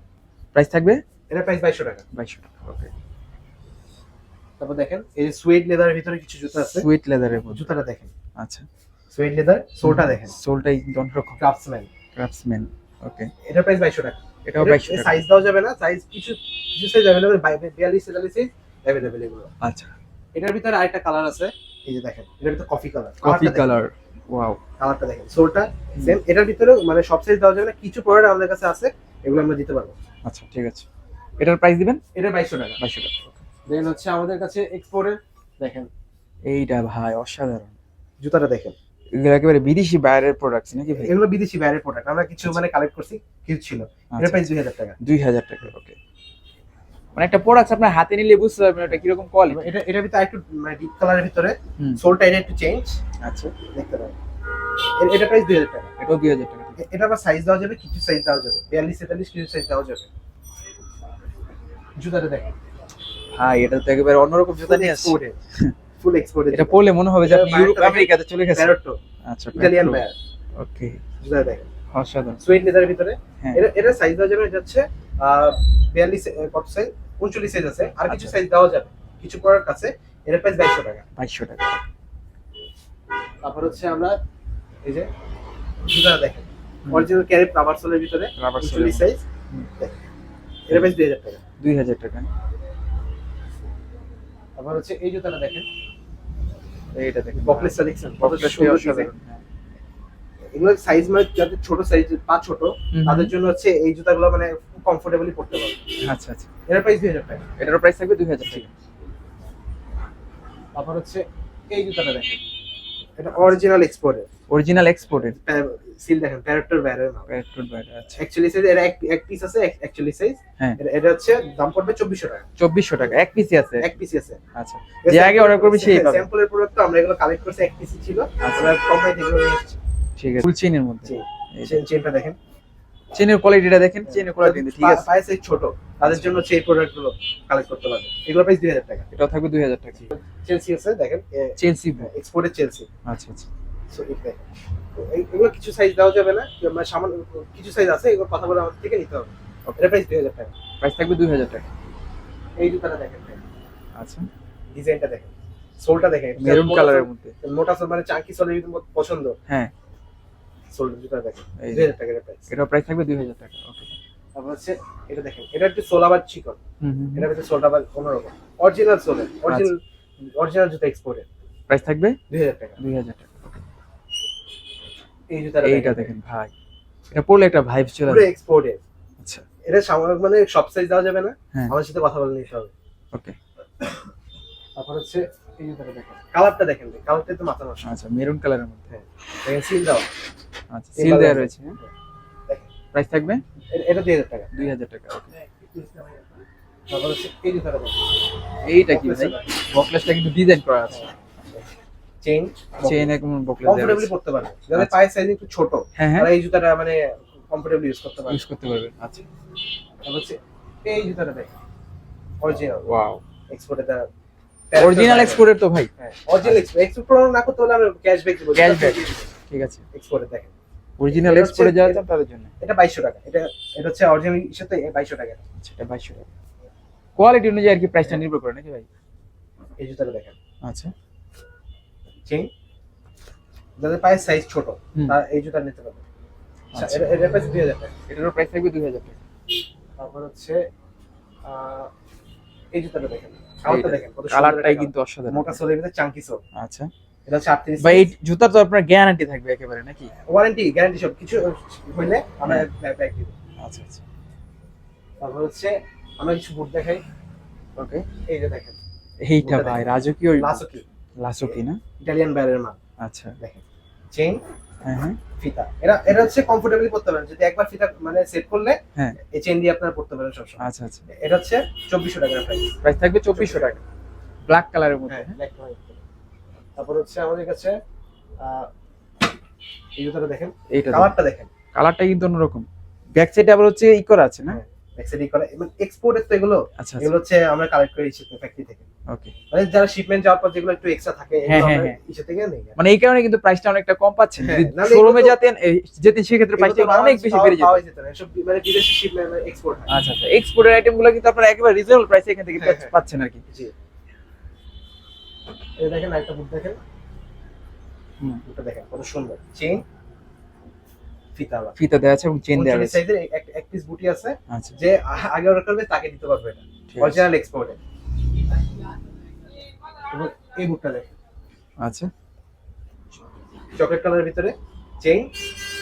প্রাইস থাকবে? এটা প্রাইস 2200 টাকা। 2200 টাকা। ওকে, তারপর দেখেন এই যে সুইড লেদারের ভিতরে কিছু জুতা আছে। সুইট লেদারের মধ্যে। জুতাটা দেখেন, আচ্ছা, সুইড লেদার, সোলটা দেখেন, সোলটাই অন্যরকম। ক্রাফটসম্যান। ক্রাফটসম্যান। ওকে, এটা প্রাইস 2200 টাকা। এটাও 2200 টাকা। সাইজ দাও যাবে না, সাইজ কিছু কিছু সাইজ अवेलेबल, 42 43 সাইজ अवेलेबल এগুলো। আচ্ছা, এটার ভিতরে আরেকটা কালার আছে, এই যে দেখেন, এটার ভিতরে coffee colour. Coffee colour. Wow, কালারটা দেখেন, সোলটা সেম। এটার ভিতরে মানে সব সাইজ দেওয়া যাবে না, কিছু প্রোডাক্ট আমাদের কাছে আছে, এগুলো আমরা দিতে পারবো। আচ্ছা, ঠিক আছে। এটার প্রাইস দিবেন? এটা 2200 টাকা। 2200 টাকা। দেন হচ্ছে আমাদের কাছে এক্সপোর্টের দেখেন, এইটা ভাই অসাধারণ। জুতাটা দেখেন, এগুলো একেবারে বিদেশি বাইরের প্রোডাক্টস নাকি ভাই? এগুলো বিদেশি বাইরের প্রোডাক্ট, আমরা কিছু মানে কালেক্ট করছি, কিছু ছিল। এটা আচ্ছা, প্রাইস 2000 টাকা। 2000 টাকা। ওকে, মানে একটা প্রোডাক্ট আপনার হাতে নিলে বুঝতে পারবেন এটা কিরকম কোয়ালিটি। এটার ভিতরে একটু মানে ডিপ কালারের ভিতরে হুম। সোলটা এটা একটু চেঞ্জ, আচ্ছা, দেখতে পারেন। এটা প্রাইস 2000 টাকা। এটাও 2000 টাকা। এটা আবার সাইজ দেওয়া যাবে, কিছু সাইজ দেওয়া যাবে, 42 43 কিছু সাইজ দেওয়া যাবে। জুতাটা দেখেন, হ্যাঁ, এটা তো একেবারে অন্যরকম জুতা নিয়ে আসছে। ফুল এক্সপোর্টেড। এটা পরলে মনে হবে যে আপনি এটা ইউরোপ বাইরটা আমেরিকাতে চলে গেছেন। প্যারোটো, আচ্ছা, ইতালিয়ান বায়ার। ওকে, জুতা দেখেন, অসাধারণ। সুইট লেদারের ভিতরে। হ্যাঁ। এটা সাইজ দেওয়া যাবে, এটা হচ্ছে 42 কত সাইজ, 39 সাইজ আছে, আর কিছু আচ্ছা। সাইজ দেওয়া যাবে কিছু প্রোডাক্ট আছে। এর প্রাইস 2200 টাকা। 2200 টাকা। তারপর হচ্ছে আমরা এই যে জুতা দেখেন, অরিজিনাল ক্যারিপ রাবার সোলের ভিতরে, রাবার সোল। 39 সাইজ। এর প্রাইস 2000 টাকা। 2000 টাকা। তারপর হচ্ছে এই জুতাটা দেখেন, এইটা দেখেন, বকলেসটা দেখছেন কত বকলেসটা সুন্দর অসাধারণ। ডিজাইন। এগুলো সাইজ মানে যাদের ছোট সাইজ, পা ছোট, হুম। তাদের জন্য হচ্ছে এই জুতাগুলো মানে খুব কমফোর্টেবলি পড়তে পারবে। আচ্ছা আচ্ছা, এর প্রাইস 2000 টাকা। এটার প্রাইস থাকবে 2000 টাকা। তারপর হচ্ছে এই জুতাটা দেখেন, এটা অরিজিনাল এক্সপোর্টের, অরিজিনাল এক্সপোর্টেড সিল দেখেন, প্যারোটোর ব্যারের মাল। পেট্রোল বাইরে। আচ্ছা, অ্যাকচুয়ালি সাইজ এর এক পিস আছে, অ্যাকচুয়ালি সাইজ। হ্যাঁ। এটা হচ্ছে দাম পড়বে 2400 টাকা। 2400 টাকা এক পিসই আছে। এক পিস আছে। আচ্ছা, যে আগে অর্ডার করবে সেই পাবে। স্যাম্পলের প্রোডাক্ট তো আমরা এগুলো কালেক্ট করছি, এক পিসই ছিল, আচ্ছা। আমরা কোম্পানি থেকে নিয়ে এসেছি। ঠিক আছে, ফুল চেইনের মধ্যে। চেনটা দেখেন, চেইনের কোয়ালিটিটা দেখেন, চেইনের কোয়ালিটি কিন্তু ঠিক আছে। পায়ে সাইজ ছোট, তাদের জন্য সেই প্রোডাক্টগুলো কালেক্ট করতে পারবে। এগুলো প্রাইস 2000 টাকা। এটাও থাকবে 2000 টাকা। চেলসি আছে দেখেন, চেলসি। এক্সপোর্টের চেলসি। আচ্ছা আচ্ছা, সো এটা দেখেন। তো এগুলো কিছু সাইজ দেওয়া যাবে না, মানে সামান্য কিছু সাইজ আছে, এগুলো কথা বলে আমাদের থেকে নিতে হবে। এটা প্রাইস 2000 টাকা। প্রাইস থাকবে 2000 টাকা। এই জুতাটা দেখেন, আচ্ছা, ডিজাইনটা দেখেন, সোলটা দেখেন, মেরুন কালারের মধ্যে। মোটা সোল মানে চাঙ্কি সোলের ভিতরে পছন্দ। হ্যাঁ, সোল জুতা দেখেন, এই যে। 2000 টাকা এর প্রাইস। এটার প্রাইস থাকবে 2000 টাকা। ওকে। তারপর হচ্ছে এটা দেখেন, এটা একটু সোল আবার চিকন, হুম। এটা ভিতরে সোলটা আবার অন্যরকম, অরিজিনাল সোলের, অরিজিনাল জুতা এক্সপোর্টের। প্রাইস থাকবে 2000 টাকা। 2000 টাকা। এই জুতাটা এইটা দেখেন ভাই, এটা পরলে একটা ভাইব চলে পুরো আসে। এক্সপোর্টের। আচ্ছা, এটা সামগ্রিক মানে সব সাইজ দেওয়া যাবে না, হ্যাঁ। আমার সাথে কথা বলে নিতে হবে। ওকে। তারপর হচ্ছে এই জুতাটা দেখেন, কালারটা দেখেন, কালারটা তো মাথা নষ্ট। আচ্ছা, মেরুন কালারের মধ্যে। হ্যাঁ, দেখেন সিল দাও। আচ্ছা, সিল দেওয়া রয়েছে। হ্যাঁ। দেখেন, প্রাইস থাকবে এটা 2000 টাকা। 2000 টাকা। ওকে। তারপর হচ্ছে এই জুতাটা দেখেন, এইটা কি ভাই? বকলেসটা কিন্তু ডিজাইন করা আছে। চেইন, চেইন একদম বকলেস দেওয়া কমফোর্টেবলি আছে। পড়তে পারবে, যাদের আচ্ছা। পায়ের সাইজ একটু ছোট, হ্যাঁ হ্যাঁ, তারা এই জুতাটা মানে কমফোর্টেবলি ইউজ করতে পারবে। ইউজ করতে পারবেন। আচ্ছা, তারপর হচ্ছে এই জুতাটা দেখেন, অরিজিনাল ওয়াও, এক্সপোর্টের দ্বারা, অরিজিনাল এক্সপোর্টের তো ভাই। হ্যাঁ, অরিজিনাল এক্সপোর্ট না করতে হলে আমরা ক্যাশব্যাক দিব। ক্যাশব্যাক, ঠিক আছে। এক্সপোর্টে দেখেন, অরিজিনাল এটা এক্সপোর্টে হচ্ছে- যাওয়া যায় তাদের জন্য। এটা 2200 টাকা। এটা হচ্ছে অরিজিনাল সাথে 2200 টাকা। আচ্ছা, এটা 2200 টাকা। কোয়ালিটি অনুযায়ী আর কি প্রাইসটা নির্ভর করে নাকি ভাই? এই জুতাটা দেখেন, আচ্ছা, চেইন, যাদের পায়ের সাইজ ছোট, হুম। তারা এই জুতা নিতে পারবে। আচ্ছা। এটা প্রাইস 2000 টাকা। এটারও প্রাইস থাকবে 2000 টাকা। তারপর হচ্ছে এই জুতাটা দেখেন, কালারটা দেখেন, কত সুন্দর কালারটাই একটা কিন্তু অসাধারণ। মোটা সোলের ভিতরে চাঙ্কি সোল। আচ্ছা এটা হচ্ছে 38 ভাই, এই জুতার তো আপনার গ্যারান্টি থাকবে একেবারে নাকি? ওয়ারেন্টি গ্যারান্টি সব কিছু হইলে আমরা হ্যাঁ। ব্যাক দিব। আচ্ছা আচ্ছা, তারপর হচ্ছে আমরা কিছু বুট দেখাই। ওকে। এই যে দেখেন, এইটা বুটটা ভাই দেখেন। রাজকীয় লাসোকি, লাসোকি না? ইটালিয়ান ব্যারের মাল। আচ্ছা, দেখেন, চেইন, হ্যাঁ হ্যাঁ, ফিতা, এটা হচ্ছে কমফোর্টেবলি পড়তে পারেন, যদি একবার ফিতা মানে সেট করলে হ্যাঁ। এই চেইন দিয়ে আপনারা পড়তে পারেন সবসময়। আচ্ছা আচ্ছা, এটা হচ্ছে 2400 টাকার প্রাইস। প্রাইস থাকবে 2400 টাকা, ব্ল্যাক কালারের মধ্যে। হ্যাঁ, black white। তারপর হচ্ছে আমাদের কাছে এই জুতাটা দেখেন, এইটা কালারটা দেখেন, কালারটা কিন্তু অন্যরকম। ব্যাক সাইডে আবার হচ্ছে ই করা আছে না? হ্যাঁ, ব্যাকসাইড করে, মানে এক্সপোর্টের তো এগুলো, আচ্ছা এগুলো আচ্ছা, হচ্ছে আমরা কালেক্ট করে এসেছি ফ্যাক্টরি থেকে, ওকে। মানে যারা শিপমেন্ট যাওয়ার পর যেগুলো একটু এক্সট্রা থাকে, হ্যাঁ, এগুলো হ্যাঁ, আমরা হ্যাঁ। ইসে থেকে নেই। মানে এই কারণে কিন্তু প্রাইসটা অনেকটা কম পাচ্ছেন। হ্যাঁ, যদি নাহলে শোরুমে এগুলো তো- যেতেন সেক্ষেত্রে প্রাইসটা অনেক বেশি বেড়ে যেত। পাওয়া যেত না, এসব মানে বিদেশি শিপমেন্ট এক্সপোর্ট হয়। আচ্ছা আচ্ছা, এক্সপোর্টের আইটেমগুলো কিন্তু আপনারা একেবারে রিজনেবল প্রাইসে এখান থেকে হ্যাঁ, হ্যাঁ। পাচ্ছেন আর কি। জি, এই দেখেন একটা বুট দেখেন, হুম। বুটটা দেখেন কত সুন্দর, চেইন, ফিতা, ফিতা দেওয়া আছে এবং চেন দেওয়া আছে। সাইজের এক পিস বুটি আছে, আচ্ছা, যে আগে অর্ডার করবে তাকে দিতে পারবে এটা, ঠিক আছে। অরিজিনাল এক্সপোর্টে। এবং এই বুটটা দেখেন, আচ্ছা, চকলেট কালারের ভিতরে চেইন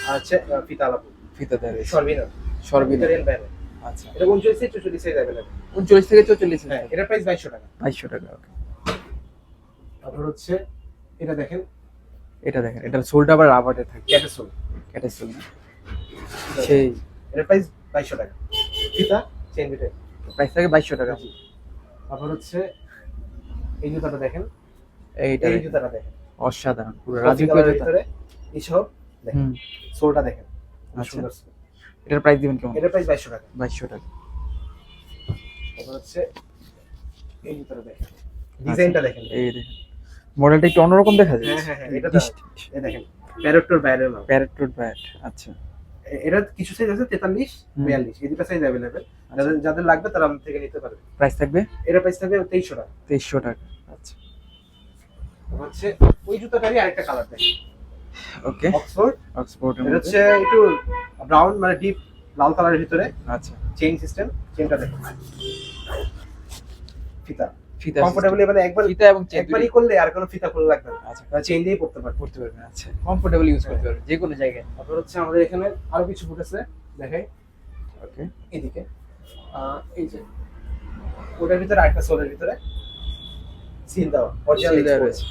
আছে, ফিতা আলাদা, ফিতা দেওয়া রয়েছে। সর্বিনার, সর্বিনা। ইটালিয়ান ব্যারে। আচ্ছা, এটা 39 থেকে 44 সাইজ अवेलेबल। 39 থেকে 44। হ্যাঁ, এটার প্রাইস 2200 টাকা। 2200 টাকা। ওকে। তারপর হচ্ছে এটা দেখেন, এটা দেখেন, এটার সোলটা আবার রাবারের থাকে, ক্যাটাসোল, ক্যাটাসোল না? সেই এটার প্রাইস 2200 টাকা। ফিতা, চেইন দুটো, প্রাইস থাকে 2200 টাকা। জি। তারপর হচ্ছে এই জুতাটা দেখেন, এইটা এই দেখেন, জুতাটা দেখেন, অসাধারণ পুরো কফি রাজকীয় কালারের জুতা। ভিতরে এইসব দেখেন, হুম, সোলটা দেখেন, খুব আচ্ছা। সুন্দর সোল। এটার প্রাইস দিবেন কেমন? এটার প্রাইস 2200 টাকা। 2200 টাকা। তারপর হচ্ছে এই জুতাটা দেখেন, ডিজাইনটা দেখেন। এই দেখেন মডেলটা একটু অন্যরকম দেখা যায়। হ্যাঁ, হ্যাঁ, হ্যাঁ, এটা এই দেখেন, প্যারটটোর বাইরের মাল। প্যারেট ব্যাট, আচ্ছা। এটা কিছু সাইজ আছে 43, হুম। 42, এই দুটো সাইজ अवेलेबल। যাদের যাদের লাগবে তারা আমাদের থেকে নিতে পারবে। প্রাইস থাকবে এটার প্রাইস থাকবে 2300 টাকা। 2300 টাকা, আচ্ছা। তারপর হচ্ছে ওই জুতাটারই আরেকটা কালার দেখেন, ওকে, অক্সফোর্ড। অক্সফোর্ড এটা হচ্ছে একটু ব্রাউন, মানে ডিপ লাল কালারের ভিতরে, আচ্ছা। Chain system. চেইনটা দেখেন, ফিতা ফিতা কমফোর্টেবলি, মানে একবার ফিতা এবং চেন একবারই করলে আর কোনো ফিতা খোলা লাগবে না, আচ্ছা, চেইন দিয়েই পড়তে পারবে। পড়তে পারবেন, আচ্ছা। কমফোর্টেবল ইউজ করতে পারবেন যে কোনো জায়গায়। তারপর হচ্ছে আমাদের এখানে আরো কিছু বুট আছে, দেখাই ওকে, এদিকে। এই যে ওটার ভিতরে আরেকটা সোলের ভিতরে সিল দেওয়া, অরিজিনাল রয়েছে,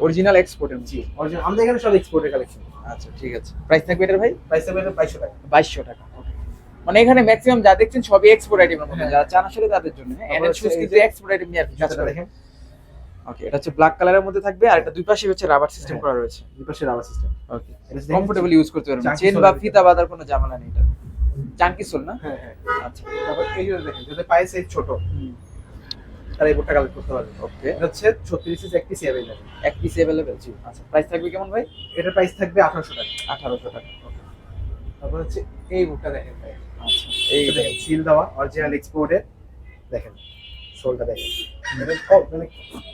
অরিজিনাল এক্সপোর্টের। জি, অরিজিনাল। আমাদের এখানে সব এক্সপোর্টের কালেকশন। আচ্ছা, ঠিক আছে। প্রাইস থাকবে এটার ভাই প্রাইস থাকবে 2200 টাকা। 2200 টাকা। ওকে, মানে এখানে ম্যাক্সিমাম যা দেখছেন সবই এক্সপোর্ট আইটেমের মধ্যে, হ্যাঁ। যারা চান আসলে তাদের জন্য। তারপর এনএল হচ্ছে শুজ এই কিন্তু যে এক্সপোর্ট আইটেম নিয়ে আর কি কাজ জুতাটা করে। দেখেন, ওকে, এটা হচ্ছে ব্ল্যাক কালারের মধ্যে থাকবে, আর এটা দুই পাশে হচ্ছে রাবার সিস্টেম হ্যাঁ। করা রয়েছে। দুই পাশে রাবার সিস্টেম। ওকে, এটা কমফোর্টেবল ইউজ করতে পারবেন, চাঙ্কি চেন সোলের বা ভিতরে। ফিতা বাঁধার কোনো ঝামেলা নেই এটা। চাঙ্কি সোল না? হ্যাঁ, হ্যাঁ। আচ্ছা। তারপর এই যে দেখেন, যদি পায়ে সাইজ ছোট তারা এই বুটটা কালেক্ট করতে পারবে। ওকে, এটা হচ্ছে 36 ইঞ্চি এক পিস अवेलेबल। এক পিস अवेलेबल। জি, আচ্ছা। প্রাইস থাকবে কেমন ভাই? এটার প্রাইস থাকবে 1800 টাকা। 1800 টাকা। তারপর হচ্ছে এই বুটটা দেখেন ভাই, আচ্ছা, এই এই দেখেন সিল দেওয়া, অরিজিনাল এক্সপোর্টের। দেখেন সোলটা দেখেন, এটা মানে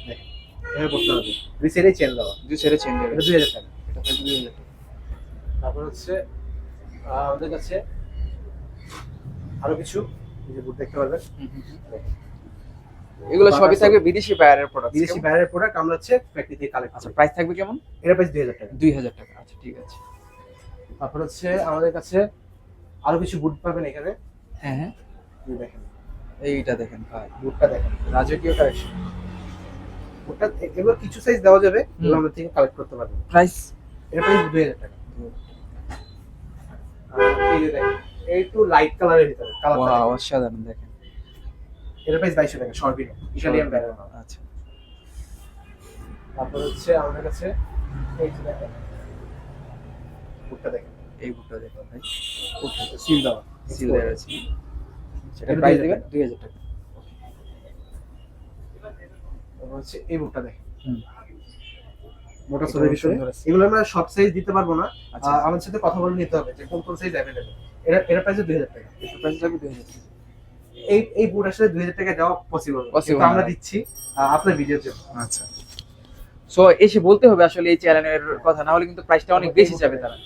দেখেন এভাবে করতে হবে, দুই সাইডে চেন দেওয়া। দুই সাইডে চেন দেবে। এটা 2000 টাকা। এটা থাকবে 2000 টাকা। তারপর হচ্ছে আমাদের কাছে আরো কিছু এই যে বুট দেখতে পারবেন, দেখেন। এগুলো সবই থাকবে বিদেশি বায়ারের প্রোডাক্ট। বিদেশি বাইরের প্রোডাক্ট, আমরা হচ্ছে ফ্যাক্টরি থেকে কালেক্ট আচ্ছা, করি। প্রাইস থাকবে কেমন? এর প্রাইস 2000 টাকা। 2000 টাকা। আচ্ছা, ঠিক আছে। তারপর হচ্ছে আমাদের কাছে আরো কিছু বুট পাবেন এখানে, হ্যাঁ, হ্যাঁ, এই দেখেন এইটা দেখেন ভাই, বুটটা দেখেন, রাজকীয় কালেকশন। বুটটা এগুলো কিছু সাইজ দেওয়া যাবে, এগুলো আমাদের থেকে কালেক্ট করতে পারবেন। প্রাইস এর প্রাইস 2000 টাকা। এই যে দেখেন, এই একটু লাইট কালারের ভিতরে কালারটা, ওয়াও, অসাধারণ। দেখেন, এর প্রাইস 2200 টাকা, সর্বিনো ইটালিয়ান ব্র্যান্ডের মাল। আচ্ছা, তারপর হচ্ছে আমাদের কাছে এই যে দেখেন বুটটা দেখেন, এই বুটটা দেখুন ভাই, সিল দেওয়া, সিল দেওয়া আছে। সেটা এটা প্রাইস 2000 দিবেন টাকা। 2000 টাকা। তারপর হচ্ছে এই বুটটা দেখেন, হুম, মোটা এটা সোলের অনেক ভিতরে। সুন্দর আছে। এগুলো আমরা সব সাইজ দিতে পারবো না, আচ্ছা, আমাদের সাথে কথা বলে নিতে হবে যে কোন কোন সাইজ अवेलेबल। এর প্রাইস 2000 টাকা। এটা প্রাইস লাগবে 2000 টাকা। এই বুট আসলে 2000 টাকা দেওয়া পসিবল, কিন্তু আমরা না। দিচ্ছি আপনার ভিডিওর জন্য। আচ্ছা, সো এসে বলতে হবে আসলে এই চ্যানেলের কথা, না হলে কিন্তু প্রাইসটা অনেক বেশি যাবে তারা।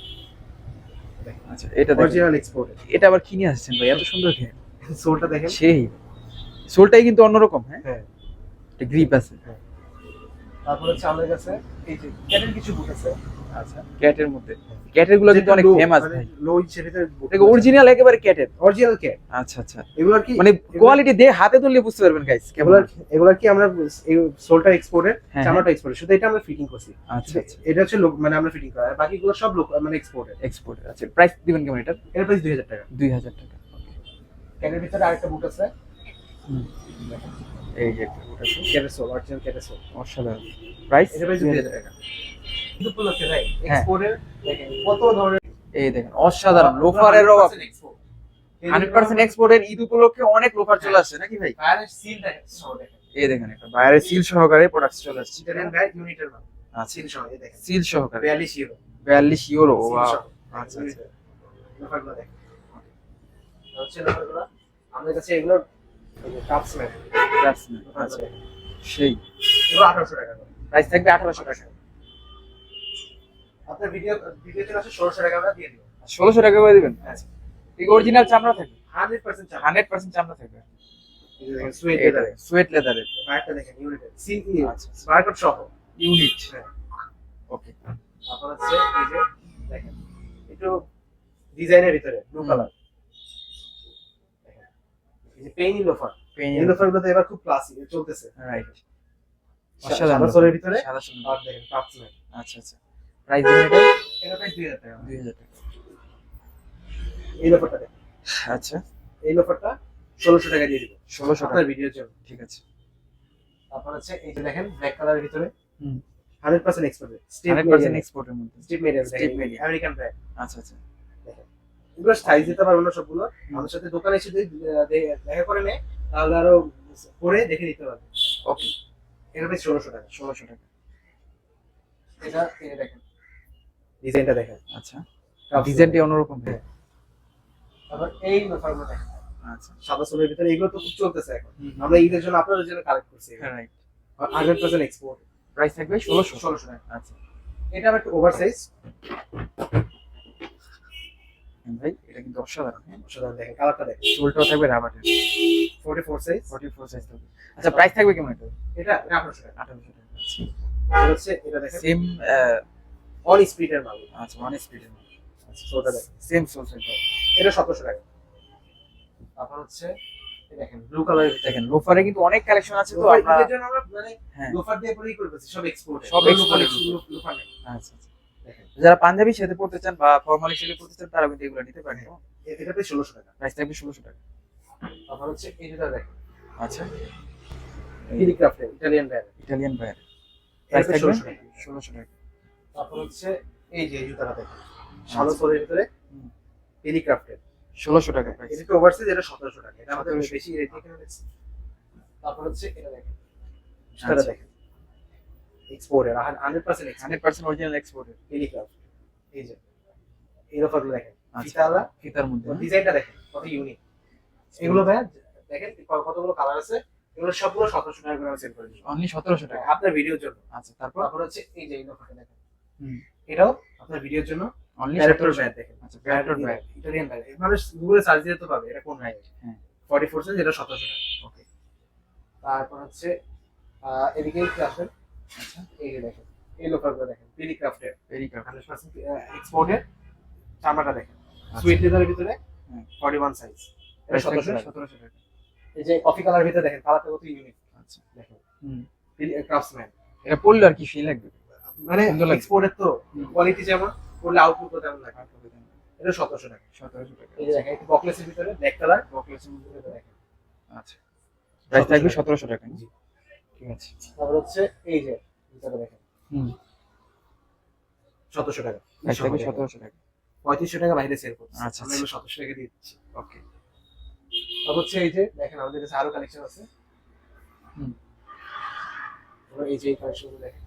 আচ্ছা, এটা দেখেন, অরিজিনাল এক্সপোর্টের। এটা আবার কিনে আসছেন ভাই, এত সুন্দর খেয়ে। সোলটা দেখেন, সেই সোলটাই কিন্তু অন্যরকম। হ্যাঁ, হ্যাঁ। এটা গ্রিপ আছে। তারপর হচ্ছে আমাদের কাছে এই যে ক্যাটের কিছু বুট আছে, আচ্ছা, ক্যাটের মধ্যে, ক্যাটের গুলো কিন্তু অনেক ফেমাস ভাই। লো ইঞ্চের ভিতরে বুট, দেখো অরিজিনাল একেবারে ক্যাটের। Original cat. আচ্ছা, আচ্ছা, এগুলো কি মানে কোয়ালিটি দিয়ে হাতে তুললে বুঝতে পারবেন গাইস কেমন। এগুলো কি আমরা এই সোলটা এক্সপোর্টের, হ্যাঁ, চামড়াটা এক্সপোর্টের, শুধু এটা আমরা ফিটিং করছি। আচ্ছা, আচ্ছা, এটা হচ্ছে মানে আমরা ফিটিং করা, আর বাকিগুলো সব মানে এক্সপোর্টের। এক্সপোর্ট। আচ্ছা, প্রাইস দিবেন কেমন এটার? এর প্রাইস 2000 টাকা। 2000 টাকা। ক্যাটের ভিতরে আরেকটা বুট আছে, এই যে একটা বুট আছে, ক্যাটের সোল, অরিজিনাল ক্যাটের সোল। অসাধারণ। প্রাইস এর প্রাইস 2000 টাকা। কিন্তু উপলক্ষে ভাই হ্যাঁ। এক্সপোর্টের দেখেন কত ধরনের, এই দেখেন অসাধারণ লোফারেরও 100% এক্সপোর্টের। ঈদ উপলক্ষে অনেক লোফার চলে আসছে নাকি ভাই? বাইরের সিল দেখেন, সহ দেখেন, এই দেখেন, একটা বাইরে সিল সহকারে প্রোডাক্ট চলে আসছে। ইটালিয়ান ব্র্যান্ড ইউনিটের মাল, আচ্ছা, সিল সহ। এই দেখেন সিল সহকারে 42 ইউরো 42 ইউরো। সিল ওয়াও, সহ। আচ্ছা, আচ্ছা, লোফারগুলো দেখেন, হচ্ছে লোফারগুলো আমাদের কাছে এগুলো কাপসম্যান। ক্রাফটসম্যান। আচ্ছা, সেই এগুলো 1800 টাকা করে। প্রাইস থাকবে 1800 টাকা। আপনার ভিডিওতে আসলে 1600 টাকা আমরা দিয়ে দিব। 1600 টাকা করে দিবেন। আচ্ছা, এই অরিজিনাল চামড়া থাকবে, 100% চাপ। 100% চামড়া থাকবে। এই যে দেখেন সুয়েট এটা লেদার, সুয়েট লেদারের। বাইরটা দেখেন ইউনিটের সিই, আচ্ছা, বারকোড সহ ইউনিট। হ্যাঁ। ওকে, তারপর হচ্ছে এই যে দেখেন একটু ডিজাইনের ভিতরে ব্লু হুম। কালার, দেখেন এই যে পেইনি লোফার। পেন এই লোফারগুলো তো এবার খুব ক্লাসি চলতেছে, রাইট। সাদা সোলের ভিতরে। সাদা সোলের। আর দেখেন কাপসম্যান। আচ্ছা, আচ্ছা, প্রাইস দিবেন এটা? এটা প্রাইস 2000 টাকা। 2000 টাকা। এই লোফারটা দেখেন, আচ্ছা, এই লোফারটা 1600 টাকা দিয়ে দিব 1600 টাকা আপনার ভিডিওর জন্য। ঠিক আছে। তারপর হচ্ছে এই যে দেখেন ব্ল্যাক কালারের ভিতরে হুম 100% এক্সপোর্টেড 100% এক্সপোর্টের মধ্যে steel material Steel material। American brand. আচ্ছা আচ্ছা দেখেন এগুলো সাইজ দিতে পারবো না সবগুলো, আমাদের সাথে দোকানে এসে যদি দেখা করে নেয় তাহলে আরো পরে দেখে নিতে পারবে। ওকে এর প্রাইস 1600 টাকা। 1600 টাকা এটা এই দেখেন ডিজাইনটা দেখেন, আচ্ছা ডিজাইনটি অন্যরকম হ্যাঁ। তারপর এই লোফারগুলো দেখেন আচ্ছা সাদা সোলের ভিতরে, এগুলো তো খুব চলতেছে এখন, আমরা ঈদের জন্য আপনাদের জন্য কালেক্ট করছি। হ্যাঁ রাইট। 100% এক্সপোর্ট, প্রাইস থাকবে 1600 1600 টাকা। আচ্ছা এটা আবার একটু ওভার সাইজ, ভাই এটা কিন্তু অসাধারণ। হ্যাঁ সাধারণ দেখেন কালারটা দেখেন, সোলটাও থাকবে রাবারের 44 সাইজ, 44 সাইজ থাকবে। আচ্ছা প্রাইস থাকবে কেমন এটা? এটা 1800 টাকা। 1800 টাকা আর হচ্ছে এটা দেখেন সেম অন স্পিডের মাল, আচ্ছা ওয়ান স্পিডের আচ্ছা সোটা দেখেন সেম সোল সাইজ। এটা 1700 টাকা। তারপর হচ্ছে এই দেখেন ব্লু কালারের ভিতরে দেখেন লোফারে কিন্তু অনেক কালেকশন আছে তো লোফার আমরা ঈদের জন্য আমরা মানে হ্যাঁ লোফার দিয়ে পরেই করতেছি, সব এক্সপোর্ট, সব export এর লোফার নেই। আচ্ছা আচ্ছা। দেখেন যারা পাঞ্জাবির সাথে পড়তে চান বা ফর্মালি সাথে পড়তে চান তারা কিন্তু এগুলো নিতে পারেন। এটা প্রাইস 1600 টাকা। প্রাইস থাকবে 1600 টাকা। তারপর হচ্ছে এই যেটা দেখেন আচ্ছা হিলিক্রাফটের Italian brand, Italian brand price price থাকবে 1600 টাকা। 1600 টাকা। তারপর হচ্ছে এই যে জুতাটা দেখেন সাদা সোলের ভিতরে হুম। হিলিক্রাফটের, 1600 টাকা প্রাইস। এটা একটু ওভারসাইজ, এটা 1700 টাকা। এটা আমাদের 1700 বেশি রেট এখানে দেখছি। তারপর হচ্ছে এটা দেখেন জুতাটা আচ্ছা। দেখেন এক্সপোর্টের 100% এক্সপোর্ট 100% অরিজিনাল এক্সপোর্টের হিলিক্রাফট। এই যে এই অফারগুলো দেখেন আচ্ছা ফিতালা, ফিতার মধ্যে হ্যাঁ? ডিজাইনটা দেখেন কত ইউনিক। এগুলো ভাই দেখেন কতগুলো কালার আছে, এগুলো সবগুলো 1700 টাকা করে সেল করে দিচ্ছি অনলি 1700 টাকা। আপনার ভিডিওর জন্য। আচ্ছা তারপর তারপর হচ্ছে এই যে এই অফারটা দেখেন, হুম এটাও আপনার ভিডিওর জন্য অনলি প্যারেটোর 1700 ব্র্যান্ড দেখেন, আচ্ছা প্যারেটোর ব্র্যান্ড ইটালিয়ান ব্র্যান্ড। মানুষ গুগলে সার্চ দিতে তো পাবে এটা কোন ব্র্যান্ড। হ্যাঁ 44 সাইজ, এটা 1700 টাকা। ওকে তারপর হচ্ছে এদিকে একটু আসেন, আচ্ছা এই যে দেখেন এই লোফারগুলো দেখেন পিলি ক্রাফটের ভেরি কাপ 100% এক্সপোর্টের, চামড়াটা দেখেন আচ্ছা। সুইট লেদারের ভিতরে হ্যাঁ। 41 সাইজ, এটা প্রাইস থাকবে 1700 টাকা। 1700 টাকা। এই যে কফি কালার ভিতরে দেখেন কালারটা কত ইউনিক আচ্ছা দেখেন, হুম ক্রাফটসম্যান এটা পড়লে আর কি ফিল লাগবে? মানে সুন্দর লাগছে। এক্সপোর্টের তো হুম। কোয়ালিটি যেমন, করলে আউটপুট তেমন লাগে। এটা 1700 টাকা। 1700 টাকা। এই যে দেখেন একটু বকলেসের ভিতরে ব্ল্যাক কালার, বকলেসের ভিতরে দেখেন আচ্ছা প্রাইস থাকবে 1700 টাকা। জি। ঠিক আছে তারপর হচ্ছে এই যে ভিতরে দেখেন হুম 1700 টাকা। প্রাইস থাকবে 1700 টাকা। 3500 টাকা বাইরে সেল করছে, আচ্ছা, আমরা এগুলো 1700 টাকা দিয়ে দিচ্ছি। ওকে তারপর হচ্ছে এই যে দেখেন আমাদের কাছে আরো কালেকশন আছে। হুম তারপর এই যে এই কালেকশনগুলো দেখেন,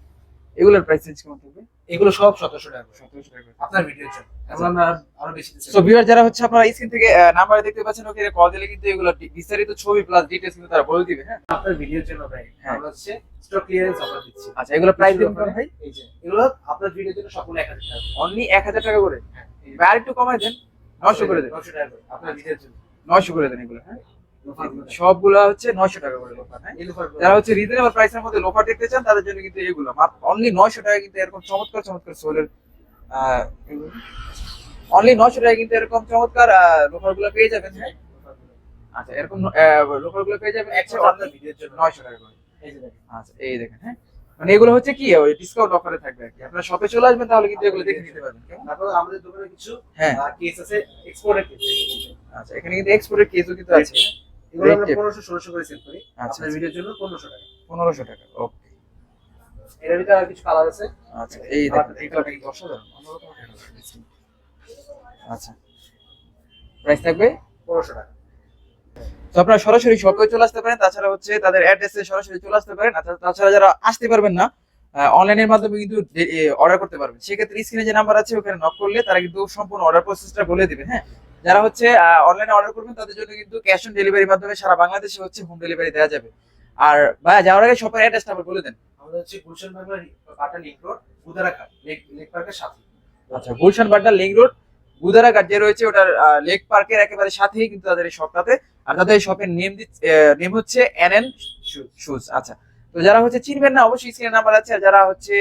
এগুলোর প্রাইস চেঞ্জ কেমন থাকবে? এগুলো সব 1700 টাকা করে। 1700 টাকা। আপনার ভিডিওর জন্য এখন আমরা আরো বেশি দিচ্ছি। সো ভিউয়ার যারা হচ্ছে আপনারা স্ক্রিন থেকে নাম্বার দেখতে পাচ্ছেন ওখানে কল দিলে কিন্তু এগুলো বিস্তারিত ছবি প্লাস ডিটেইলস কিন্তু তারা বলে দিবে। হ্যাঁ আপনার ভিডিওর জন্য ভাই হ্যাঁ। আমরা হচ্ছে স্টক ক্লিয়ারেন্স অফার দিচ্ছি। আচ্ছা এগুলো প্রাইস দেবেন কেমন ভাই? এই যে এগুলো আপনার ভিডিওর জন্য সবগুলো 1000 টাকা করে। অনলি 1000 টাকা করে। হ্যাঁ, এই যে ভাই আরেকটু কমায় দেন, 900 করে দেন। 900 টাকা করে আপনার ভিডিওর জন্য। 900 করে দেন এগুলো। হ্যাঁ লোফারগুলো দেখেন। সবগুলা হচ্ছে 900 টাকা করে লোফার। হ্যাঁ এই লোফারগুলো যারা হচ্ছে রিজনেবল প্রাইসের মধ্যে লোফার দেখতে চান তাদের জন্য কিন্তু এগুলো অনলি 900 টাকা কিন্তু এরকম চমৎকার চমৎকার সোলের অনলি 900 টাকা কিন্তু এরকম চমৎকার লোফার গুলো পেয়ে যাবেন। হ্যাঁ লোফারগুলো। আচ্ছা এরকম লোফার গুলো পেয়ে যাবেন একশো একশো আপনার ভিডিওর জন্য 900 টাকা করে। এই যে দেখেন আচ্ছা এই দেখেন। হ্যাঁ মানে এগুলো হচ্ছে কি ওই ডিসকাউন্ট অফারে থাকবে আর কি, আপনারা শপে চলে আসবেন তাহলে কিন্তু এগুলো দেখে নিতে পারবেন। কেমন? তারপর আমাদের দোকানে কিছু হ্যাঁ কেস আছে এক্সপোর্টের কেস। আচ্ছা এখানে কিন্তু এক্সপোর্টের কেসও কিন্তু আছে। এগুলো আমরা Rate 1500 1600 করে সেল করি, আচ্ছা, আপনার ভিডিওর জন্য 1500 টাকা। 1500 টাকা। ওকে এর ভিতরে আর কিছু কালার আছে। আচ্ছা এই দেখেন এই কালারটা কিন্তু অসাধারণ অন্যরকম একটা colour। আচ্ছা প্রাইস থাকবে 1500 টাকা। তো আপনারা সরাসরি শপে চলে আসতে পারেন, তাছাড়া হচ্ছে তাদের অ্যাড্রেসে সরাসরি চলে আসতে পারেন। তাছাড়া যারা আসতে পারবেন না অনলাইনের মাধ্যমে কিন্তু অর্ডার করতে পারবেন। সেক্ষেত্রে স্ক্রিনে যে নাম্বার আছে ওখানে নক করলে তারা কিন্তু সম্পূর্ণ অর্ডার প্রসেসটা বলে দিবে। হ্যাঁ যারা হচ্ছে অনলাইনে অর্ডার করবেন তাদের জন্য কিন্তু ক্যাশ অন ডেলিভারির মাধ্যমে সারা বাংলাদেশে হচ্ছে হোম ডেলিভারি দেওয়া যাবে। আর ভাইয়া যাওয়ার আগে শপের অ্যাড্রেসটা আবার বলে দেন। আমাদের হচ্ছে গুলশান বাংলা পাটা লিংক রোড উদারাঘাট লেক পার্কের সাথে। আচ্ছা গুলশান বাড্ডা লিংক রোড গুদারাঘাট যে রয়েছে ওটার লেক পার্কের একেবারে সাথেই কিন্তু তাদের এই শপটাতে। আর তাদের এই শপের নেম হচ্ছে এনএন শুজ। আচ্ছা তো যারা হচ্ছে চিনবেন না অবশ্যই স্ক্রিনে নাম্বার আছে, আর যারা হচ্ছে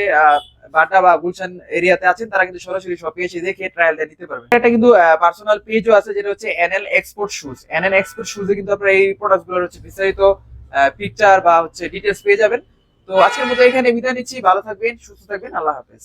বাড্ডা বা গুলশান এরিয়াতে আছেন তারা কিন্তু সরাসরি শপে এসে দেখে ট্রায়ালটা নিতে পারবেন। এটা কিন্তু পার্সোনাল পেজও আছে যেটা হচ্ছে NL export shoes. NL export শুজে কিন্তু আপনারা এই প্রোডাক্টগুলোর হচ্ছে বিস্তারিত পিকচার বা হচ্ছে ডিটেলস পেয়ে যাবেন। তো আজকের মতো এখানে বিদায় নিচ্ছি, ভালো থাকবেন সুস্থ থাকবেন, আল্লাহ হাফেজ।